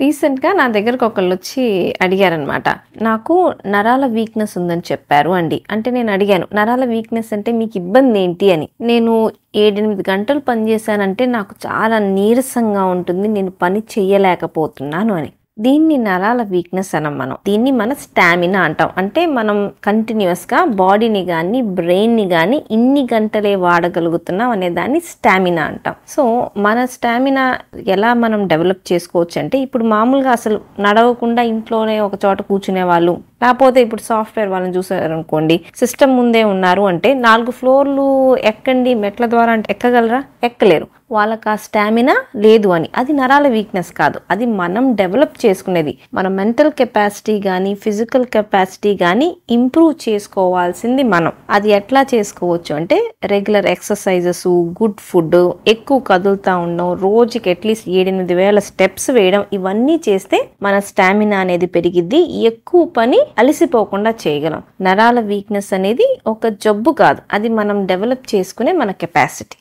రీసెంట్‌గా నా దగ్గరకు ఒకళ్ళొచ్చి అడిగారనమాట. నాకు నరాల వీక్‌నెస్ ఉందని చెప్పారు అండి. అంటే నేను అడిగాను, నరాల వీక్‌నెస్ అంటే మీకు ఇబ్బందేంటి అని. నేను 7, 8 గంటలు పని చేశానంటే నాకు చాలా నీరసంగా ఉంటుంది. నేను పని చెయ్యలేకపోతున్నాను అని. దీన్ని నరాల వీక్‌నెస్ అనం మనం. దీన్ని మన స్టామినా అంటాం. అంటే మనం కంటిన్యూయస్‌గా బాడీని గాని, బ్రెయిన్‌ని గాని ఇన్ని గంటలే వాడగలుగుతున్నాం అనే దాన్ని స్టామినా అంటాం. సో, మన స్టామినా ఎలా మనం డెవలప్ చేసుకోవచ్చు అంటే, ఇప్పుడు మామూలుగా అసలు నడవకుండా ఇంట్లోనే ఒక చోట కూర్చునే వాళ్ళు, లేకపోతే ఇప్పుడు సాఫ్ట్‌వేర్ వాళ్ళని చూసారనుకోండి, సిస్టమ్ ముందే ఉన్నారు అంటే 4 ఫ్లోర్లు ఎక్కండి మెట్ల ద్వారా అంటే ఎక్కగలరా? ఎక్కలేరు. వాళ్ళకి ఆ స్టామినా లేదు అని. అది నరాల వీక్‌నెస్ కాదు. అది మనం డెవలప్ చేసుకునేది. మన మెంటల్ కెపాసిటీ గానీ, ఫిజికల్ కెపాసిటీ గానీ ఇంప్రూవ్ చేసుకోవాల్సింది మనం. అది ఎట్లా చేసుకోవచ్చు అంటే రెగ్యులర్ ఎక్సర్సైజెస్, గుడ్ ఫుడ్, ఎక్కువ కదులుతా ఉండడం, రోజుకి అట్లీస్ట్ 7-8 వేల స్టెప్స్ వేయడం, ఇవన్నీ చేస్తే మన స్టామినా అనేది పెరిగిద్ది. ఎక్కువ పని అలసిపోకుండా చేయగలం. నరాల వీక్‌నెస్ అనేది ఒక జబ్బు కాదు. అది మనం డెవలప్ చేసుకునే మన కెపాసిటీ.